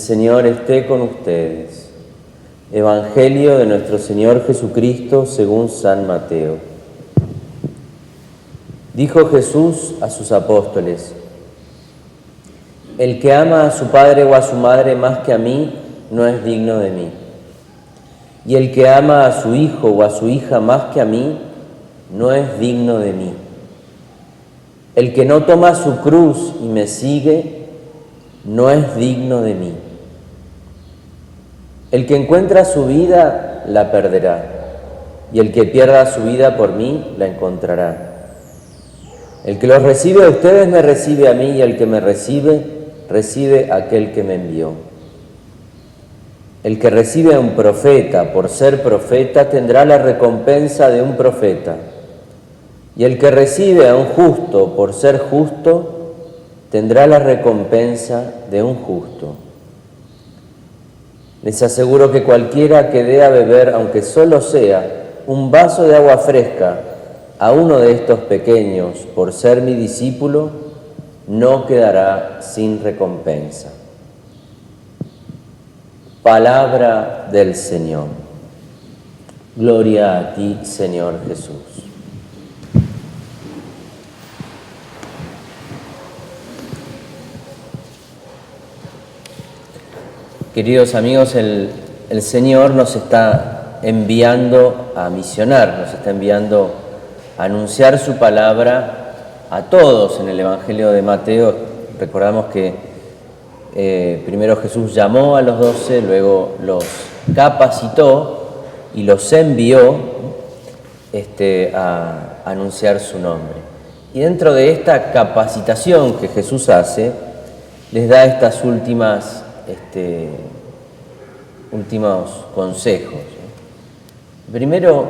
Señor esté con ustedes. Evangelio de nuestro Señor Jesucristo según San Mateo. Dijo Jesús a sus apóstoles: el que ama a su padre o a su madre más que a mí, no es digno de mí. Y el que ama a su hijo o a su hija más que a mí, no es digno de mí. El que no toma su cruz y me sigue, no es digno de mí. El que encuentra su vida, la perderá, y el que pierda su vida por mí, la encontrará. El que los recibe a ustedes, me recibe a mí, y el que me recibe, recibe a aquel que me envió. El que recibe a un profeta por ser profeta, tendrá la recompensa de un profeta. Y el que recibe a un justo por ser justo, tendrá la recompensa de un justo. Les aseguro que cualquiera que dé a beber, aunque solo sea un vaso de agua fresca, a uno de estos pequeños por ser mi discípulo, no quedará sin recompensa. Palabra del Señor. Gloria a ti, Señor Jesús. Queridos amigos, el Señor nos está enviando a misionar, nos está enviando a anunciar su palabra a todos. En el Evangelio de Mateo recordamos que primero Jesús llamó a los 12, luego los capacitó y los envió a anunciar su nombre. Y dentro de esta capacitación que Jesús hace, les da estas últimos consejos. Primero,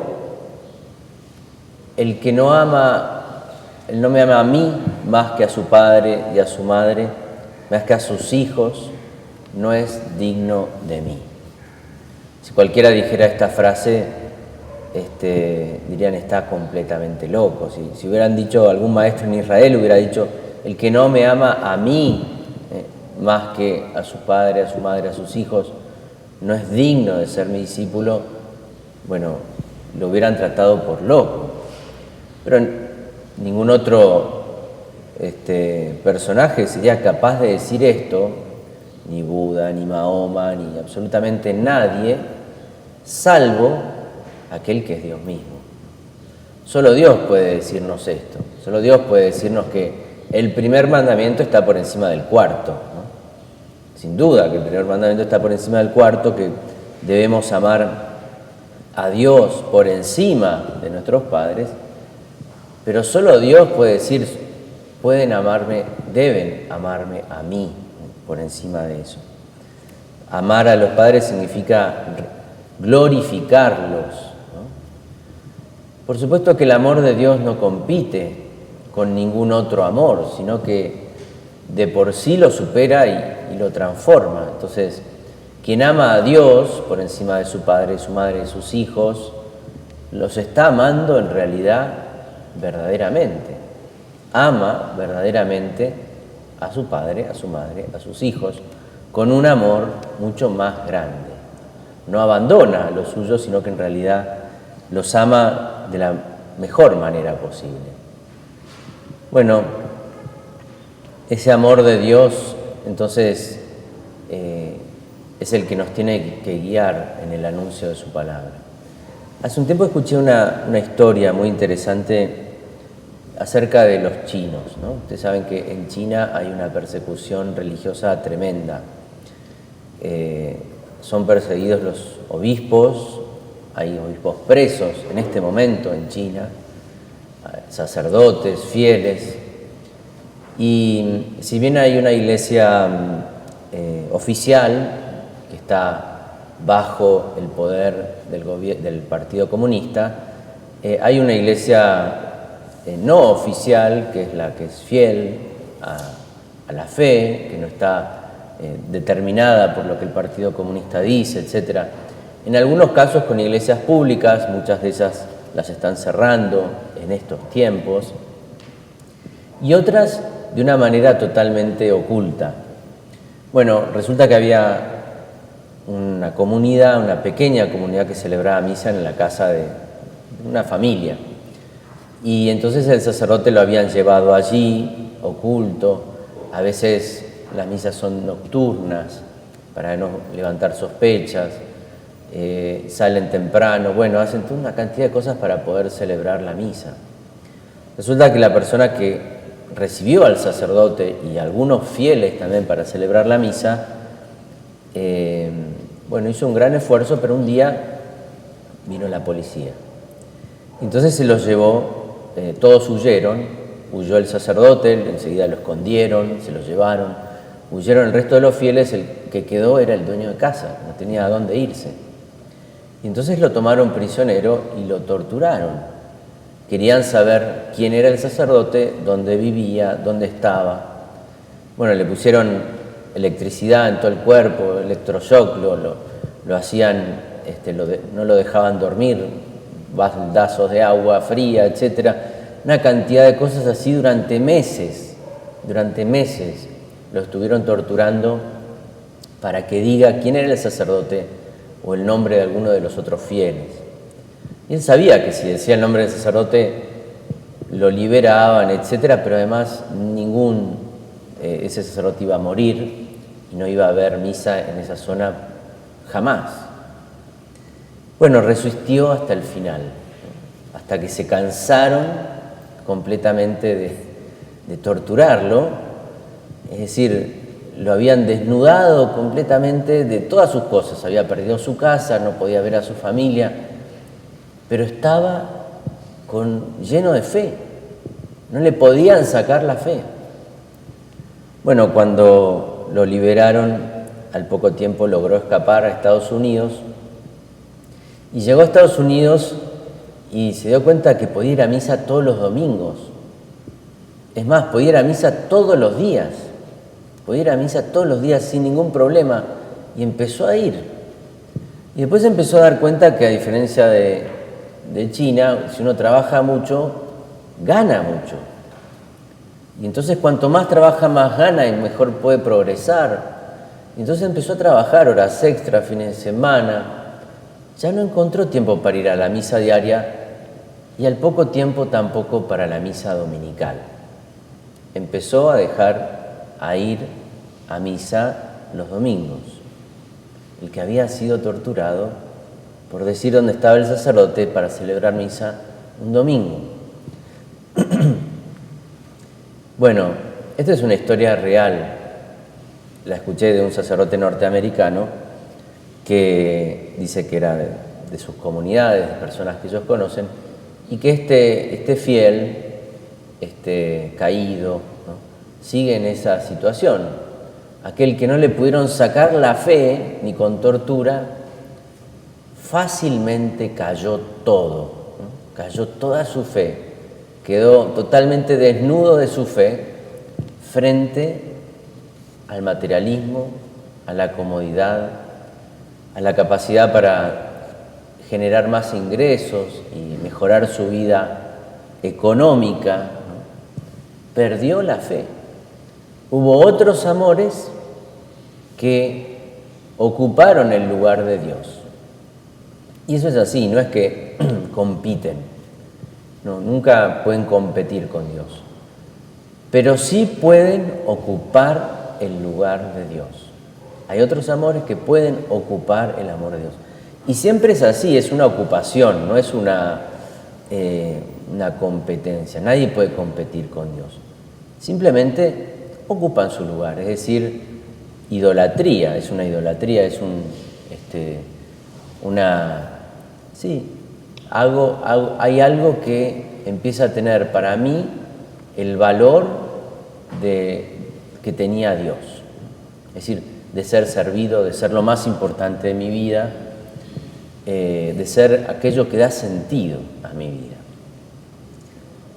el que no me ama a mí más que a su padre y a su madre, más que a sus hijos, no es digno de mí. Si cualquiera dijera esta frase, dirían está completamente loco. Si hubieran dicho, algún maestro en Israel hubiera dicho, el que no me ama a mí más que a su padre, a su madre, a sus hijos, no es digno de ser mi discípulo, bueno, lo hubieran tratado por loco. Pero ningún otro personaje sería capaz de decir esto, ni Buda, ni Mahoma, ni absolutamente nadie, salvo aquel que es Dios mismo. Solo Dios puede decirnos esto, solo Dios puede decirnos que el primer mandamiento está por encima del cuarto, ¿no? Sin duda que el primer mandamiento está por encima del cuarto, que debemos amar a Dios por encima de nuestros padres, pero solo Dios puede decir, deben amarme a mí por encima de eso. Amar a los padres significa glorificarlos, ¿no? Por supuesto que el amor de Dios no compite con ningún otro amor, sino que de por sí lo supera y lo transforma. Entonces, quien ama a Dios por encima de su padre, su madre y sus hijos, los está amando en realidad verdaderamente. Ama verdaderamente a su padre, a su madre, a sus hijos, con un amor mucho más grande. No abandona a los suyos, sino que en realidad los ama de la mejor manera posible. Bueno, ese amor de Dios, entonces, es el que nos tiene que guiar en el anuncio de su palabra. Hace un tiempo escuché una historia muy interesante acerca de los chinos, ¿no? Ustedes saben que en China hay una persecución religiosa tremenda. Son perseguidos los obispos, hay obispos presos en este momento en China, sacerdotes, fieles. Y si bien hay una iglesia oficial que está bajo el poder del Partido Comunista, hay una iglesia no oficial, que es la que es fiel a la fe, que no está determinada por lo que el Partido Comunista dice, etc. En algunos casos con iglesias públicas, muchas de esas las están cerrando en estos tiempos, y otras de una manera totalmente oculta. Bueno, resulta que había una comunidad, una pequeña comunidad que celebraba misa en la casa de una familia. Y entonces el sacerdote lo habían llevado allí, oculto. A veces las misas son nocturnas para no levantar sospechas, salen temprano, bueno, hacen toda una cantidad de cosas para poder celebrar la misa. Resulta que la persona que recibió al sacerdote y algunos fieles también para celebrar la misa, bueno, hizo un gran esfuerzo, pero un día vino la policía. Entonces se los llevó, todos huyeron, huyó el sacerdote, enseguida lo escondieron, se lo llevaron, huyeron el resto de los fieles, el que quedó era el dueño de casa, no tenía a dónde irse. Y entonces lo tomaron prisionero y lo torturaron. Querían saber quién era el sacerdote, dónde vivía, dónde estaba. Bueno, le pusieron electricidad en todo el cuerpo, electroshock, lo hacían, no lo dejaban dormir, baldazos de agua fría, etc. Una cantidad de cosas así durante meses lo estuvieron torturando para que diga quién era el sacerdote o el nombre de alguno de los otros fieles. Y él sabía que si decía el nombre del sacerdote lo liberaban, etc., pero además ese sacerdote iba a morir y no iba a haber misa en esa zona jamás. Bueno, resistió hasta el final, hasta que se cansaron completamente de torturarlo, es decir, lo habían desnudado completamente de todas sus cosas, había perdido su casa, no podía ver a su familia, pero estaba lleno de fe, no le podían sacar la fe. Bueno, cuando lo liberaron, al poco tiempo logró escapar a Estados Unidos y llegó a Estados Unidos y se dio cuenta que podía ir a misa todos los domingos. Es más, podía ir a misa todos los días. Podía ir a misa todos los días sin ningún problema y empezó a ir. Y después empezó a dar cuenta que a diferencia de China, si uno trabaja mucho, gana mucho. Y entonces cuanto más trabaja, más gana y mejor puede progresar. Y entonces empezó a trabajar horas extra, fines de semana. Ya no encontró tiempo para ir a la misa diaria y al poco tiempo tampoco para la misa dominical. Empezó a dejar a ir a misa los domingos. El que había sido torturado por decir dónde estaba el sacerdote para celebrar misa un domingo. Bueno, esta es una historia real. La escuché de un sacerdote norteamericano que dice que era de sus comunidades, de personas que ellos conocen, y que este fiel, caído, ¿no?, sigue en esa situación. Aquel que no le pudieron sacar la fe ni con tortura, fácilmente cayó todo, ¿no? Cayó toda su fe, quedó totalmente desnudo de su fe frente al materialismo, a la comodidad, a la capacidad para generar más ingresos y mejorar su vida económica, ¿no? Perdió la fe. Hubo otros amores que ocuparon el lugar de Dios. Y eso es así, no es que compiten, no, nunca pueden competir con Dios, pero sí pueden ocupar el lugar de Dios. Hay otros amores que pueden ocupar el amor de Dios. Y siempre es así, es una ocupación, no es una competencia. Nadie puede competir con Dios. Simplemente ocupan su lugar, es decir, idolatría, es una idolatría, es hay algo que empieza a tener para mí el valor que tenía Dios. Es decir, de ser servido, de ser lo más importante de mi vida, de ser aquello que da sentido a mi vida.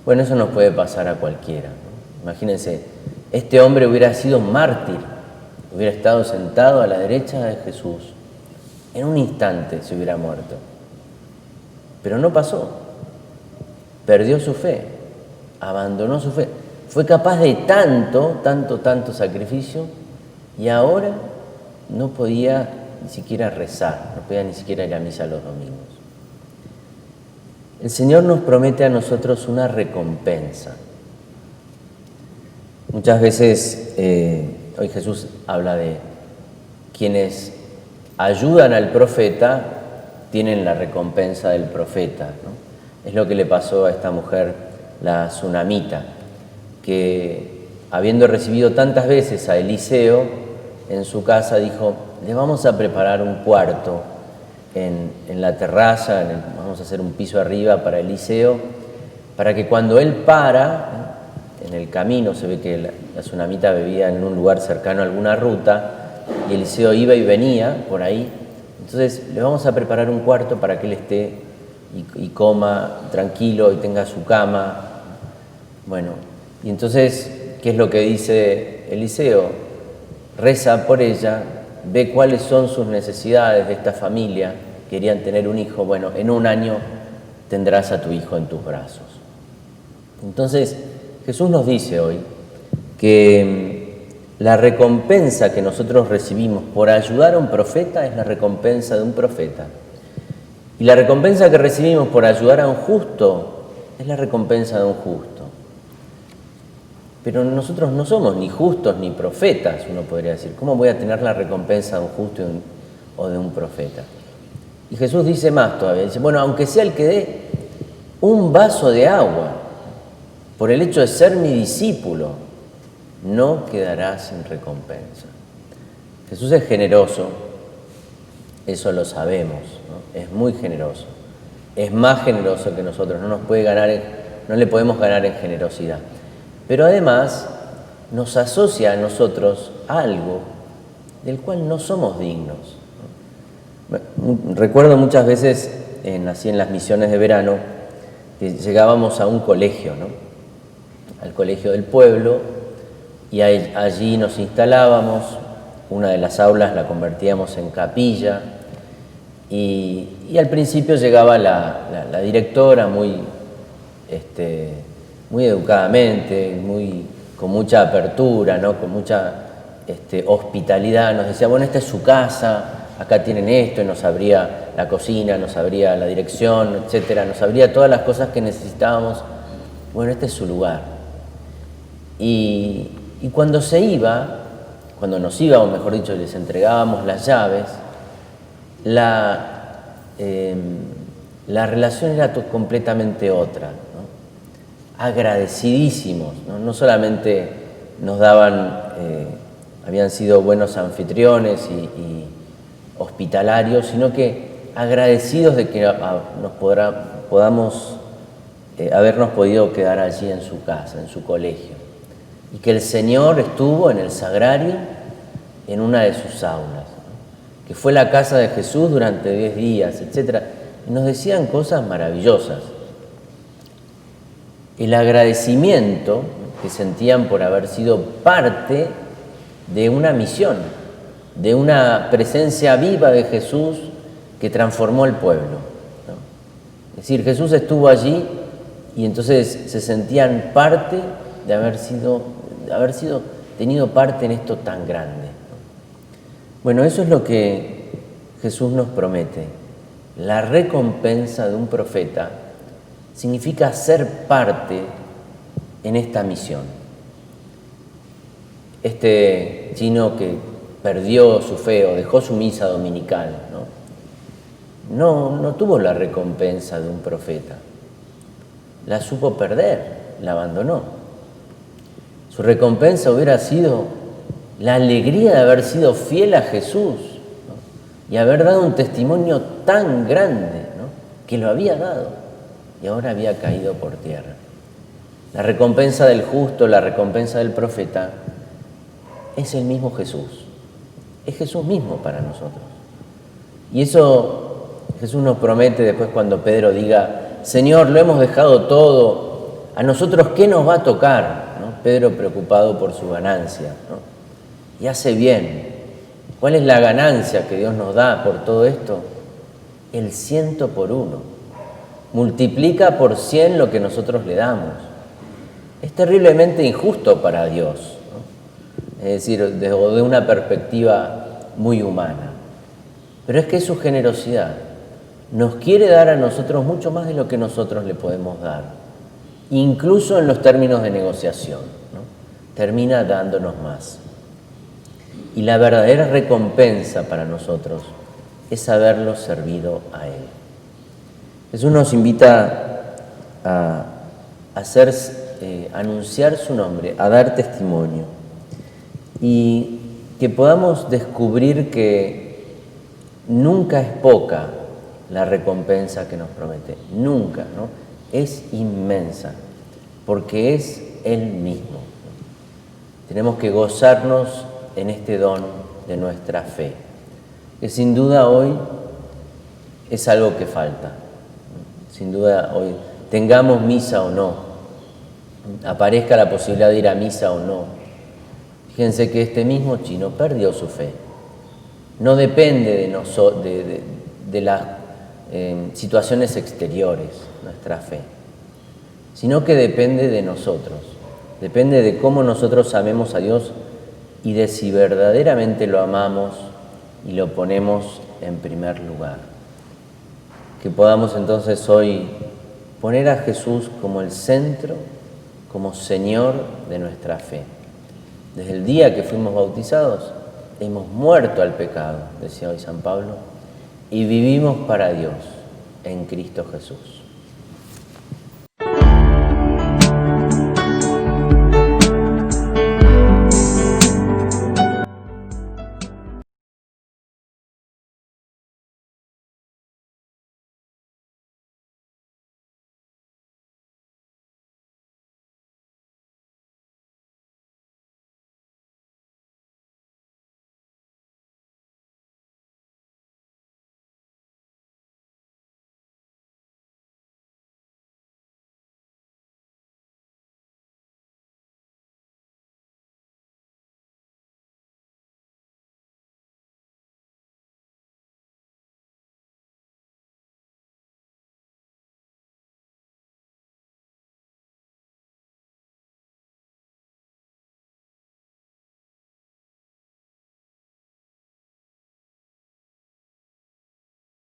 Bueno, eso nos puede pasar a cualquiera, ¿no? Imagínense, este hombre hubiera sido mártir, hubiera estado sentado a la derecha de Jesús, en un instante se hubiera muerto. Pero no pasó, perdió su fe, abandonó su fe, fue capaz de tanto sacrificio y ahora no podía ni siquiera rezar, no podía ni siquiera ir a misa los domingos. El Señor nos promete a nosotros una recompensa. Muchas veces, hoy Jesús habla de quienes ayudan al profeta, tienen la recompensa del profeta, ¿no? Es lo que le pasó a esta mujer, la tsunamita, que habiendo recibido tantas veces a Eliseo en su casa, dijo: le vamos a preparar un cuarto en la terraza, vamos a hacer un piso arriba para Eliseo, para que cuando él para, en el camino, se ve que la tsunamita vivía en un lugar cercano a alguna ruta, y Eliseo iba y venía por ahí, entonces le vamos a preparar un cuarto para que él esté y coma tranquilo y tenga su cama. Bueno, y entonces, ¿qué es lo que dice Eliseo? Reza por ella, ve cuáles son sus necesidades de esta familia. Querían tener un hijo. Bueno, en un año tendrás a tu hijo en tus brazos. Entonces, Jesús nos dice hoy que la recompensa que nosotros recibimos por ayudar a un profeta es la recompensa de un profeta. Y la recompensa que recibimos por ayudar a un justo es la recompensa de un justo. Pero nosotros no somos ni justos ni profetas, uno podría decir. ¿Cómo voy a tener la recompensa de un justo o de un profeta? Y Jesús dice más todavía, dice: bueno, aunque sea el que dé un vaso de agua, por el hecho de ser mi discípulo, no quedará sin recompensa. Jesús es generoso, eso lo sabemos, ¿no? Es muy generoso, es más generoso que nosotros, no le podemos ganar en generosidad. Pero además nos asocia a nosotros algo del cual no somos dignos. Recuerdo muchas veces, así en las misiones de verano, que llegábamos a un colegio, ¿no? Al colegio del pueblo, y allí nos instalábamos. Una de las aulas la convertíamos en capilla, y al principio llegaba la directora muy educadamente, con mucha apertura, ¿no? Con mucha hospitalidad. Nos decía: bueno, esta es su casa, acá tienen esto, y nos abría la cocina, nos abría la dirección, etcétera, nos abría todas las cosas que necesitábamos. Bueno, este es su lugar. Y cuando nos íbamos, mejor dicho, les entregábamos las llaves, la relación era completamente otra, ¿no? Agradecidísimos, ¿no? No solamente nos daban, habían sido buenos anfitriones y hospitalarios, sino que agradecidos de que podamos habernos podido quedar allí en su casa, en su colegio, y que el Señor estuvo en el sagrario, en una de sus aulas, ¿no? Que fue la casa de Jesús durante 10 días, etc. Y nos decían cosas maravillosas. El agradecimiento que sentían por haber sido parte de una misión, de una presencia viva de Jesús que transformó el pueblo, ¿no? Es decir, Jesús estuvo allí y entonces se sentían parte de haber tenido parte en esto tan grande, ¿no? Bueno, eso es lo que Jesús nos promete. La recompensa de un profeta significa ser parte en esta misión. Este chino que perdió su fe o dejó su misa dominical, no tuvo la recompensa de un profeta. La supo perder, la abandonó. Su recompensa hubiera sido la alegría de haber sido fiel a Jesús, ¿no? Y haber dado un testimonio tan grande, ¿no? Que lo había dado y ahora había caído por tierra. La recompensa del justo, la recompensa del profeta, es el mismo Jesús. Es Jesús mismo para nosotros. Y eso Jesús nos promete después cuando Pedro diga: Señor, lo hemos dejado todo, ¿a nosotros qué nos va a tocar? ¿No? Pedro preocupado por su ganancia, ¿no? Y hace bien. ¿Cuál es la ganancia que Dios nos da por todo esto? El 100 por 1. Multiplica por 100 lo que nosotros le damos. Es terriblemente injusto para Dios, ¿no? es decir, de una perspectiva muy humana. Pero es que es su generosidad. Nos quiere dar a nosotros mucho más de lo que nosotros le podemos dar, incluso en los términos de negociación, ¿no? Termina dándonos más. Y la verdadera recompensa para nosotros es haberlo servido a Él. Jesús nos invita a anunciar su nombre, a dar testimonio, y que podamos descubrir que nunca es poca la recompensa que nos promete, nunca, ¿no? Es inmensa, porque es Él mismo. Tenemos que gozarnos en este don de nuestra fe, que sin duda hoy es algo que falta. Sin duda hoy, tengamos misa o no, aparezca la posibilidad de ir a misa o no, fíjense que este mismo chino perdió su fe. No depende de las situaciones exteriores, nuestra fe, sino que depende de nosotros, depende de cómo nosotros amemos a Dios y de si verdaderamente lo amamos y lo ponemos en primer lugar. Que podamos entonces hoy poner a Jesús como el centro, como Señor de nuestra fe. Desde el día que fuimos bautizados, hemos muerto al pecado, decía hoy San Pablo, y vivimos para Dios en Cristo Jesús.